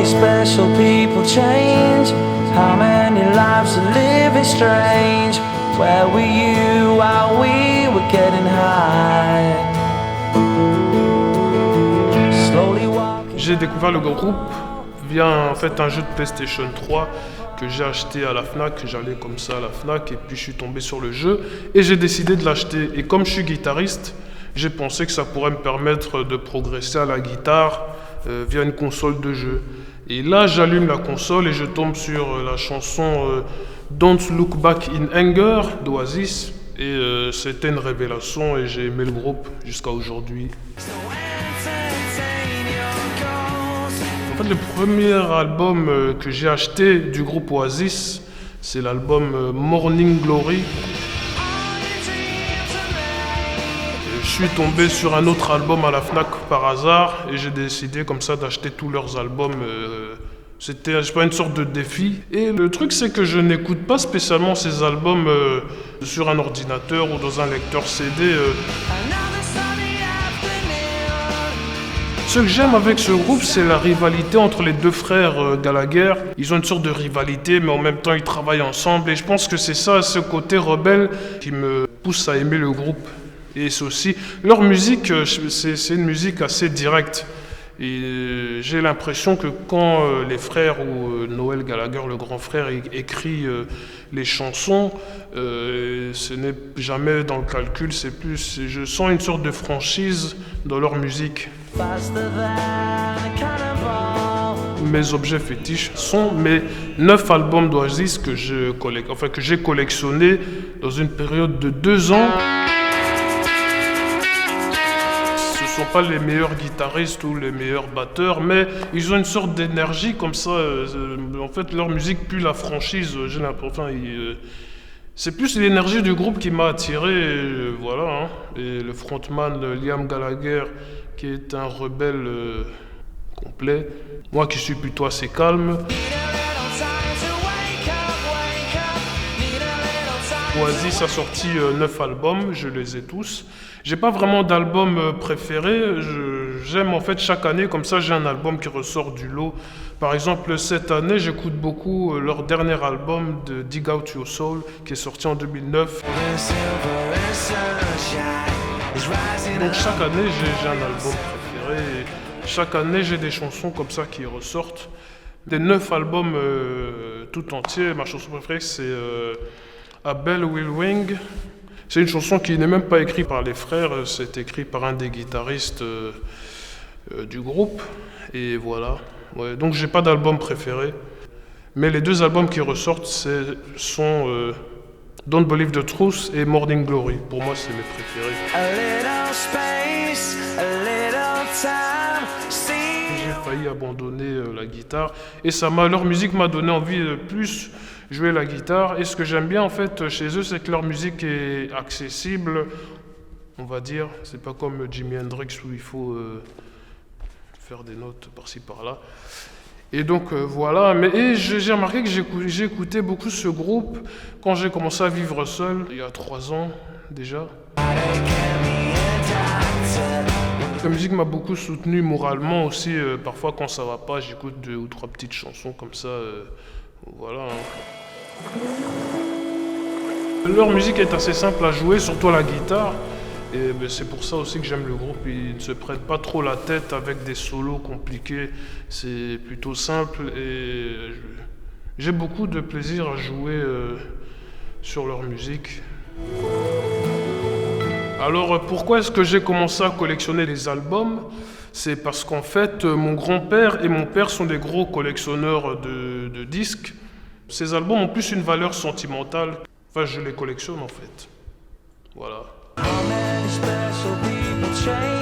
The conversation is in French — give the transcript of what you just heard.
special people change? How many lives are living strange? Where were you while we were getting high? Slowly walking. J'ai découvert le groupe via en fait un jeu de PlayStation 3 que j'ai acheté à la Fnac. J'allais comme ça à la Fnac et puis je suis tombé sur le jeu et j'ai décidé de l'acheter. Et comme je suis guitariste, j'ai pensé que ça pourrait me permettre de progresser à la guitare via une console de jeu. Et là, j'allume la console et je tombe sur la chanson Don't Look Back in Anger d'Oasis. Et c'était une révélation et j'ai aimé le groupe jusqu'à aujourd'hui. En fait, le premier album que j'ai acheté du groupe Oasis, c'est l'album Morning Glory. Je suis tombé sur un autre album à la Fnac par hasard et j'ai décidé comme ça d'acheter tous leurs albums. C'était, je sais pas, une sorte de défi. Et le truc, c'est que je n'écoute pas spécialement ces albums sur un ordinateur ou dans un lecteur CD. Ce que j'aime avec ce groupe, c'est la rivalité entre les deux frères Gallagher. Ils ont une sorte de rivalité, mais en même temps, ils travaillent ensemble. Et je pense que c'est ça, ce côté rebelle, qui me pousse à aimer le groupe. Et c'est aussi, leur musique, c'est une musique assez directe. Et j'ai l'impression que quand les frères ou Noel Gallagher, le grand frère, écrit les chansons, ce n'est jamais dans le calcul, c'est plus, je sens une sorte de franchise dans leur musique. Mes objets fétiches sont mes 9 albums d'Oasis que j'ai collectionnés dans une période de 2 ans. Ce ne sont pas les meilleurs guitaristes ou les meilleurs batteurs, mais ils ont une sorte d'énergie comme ça. En fait, leur musique pue la franchise. J'ai l'impression. C'est plus l'énergie du groupe qui m'a attiré. Voilà. Hein. Et le frontman Liam Gallagher, qui est un rebelle complet. Moi qui suis plutôt assez calme. Oasis a sorti 9 albums, je les ai tous. J'ai pas vraiment d'album préféré. J'aime en fait chaque année, comme ça j'ai un album qui ressort du lot. Par exemple, cette année, j'écoute beaucoup leur dernier album de Dig Out Your Soul, qui est sorti en 2009. Donc chaque année, j'ai un album préféré. Chaque année, j'ai des chansons comme ça qui ressortent. Des 9 albums tout entiers, ma chanson préférée, c'est A Bell Will Ring. C'est une chanson qui n'est même pas écrite par les frères, c'est écrit par un des guitaristes du groupe. Et voilà. Ouais, donc j'ai pas d'album préféré. Mais les 2 albums qui ressortent sont Don't Believe the Truth et Morning Glory. Pour moi, c'est mes préférés. J'ai failli abandonner la guitare et leur musique m'a donné envie de plus jouer la guitare. Et ce que j'aime bien en fait chez eux, c'est que leur musique est accessible, on va dire. C'est pas comme Jimi Hendrix où il faut faire des notes par-ci par-là. Et donc voilà, et j'ai remarqué que j'ai écouté beaucoup ce groupe quand j'ai commencé à vivre seul, il y a 3 ans déjà. La musique m'a beaucoup soutenu moralement aussi, parfois quand ça va pas, j'écoute 2 ou 3 petites chansons comme ça, voilà. Hein. Leur musique est assez simple à jouer, surtout à la guitare. Et c'est pour ça aussi que j'aime le groupe, ils ne se prennent pas trop la tête avec des solos compliqués, c'est plutôt simple et j'ai beaucoup de plaisir à jouer sur leur musique. Alors pourquoi est-ce que j'ai commencé à collectionner les albums ? C'est parce qu'en fait mon grand-père et mon père sont des gros collectionneurs de disques. Ces albums ont plus une valeur sentimentale, enfin je les collectionne en fait, voilà. How many special people change?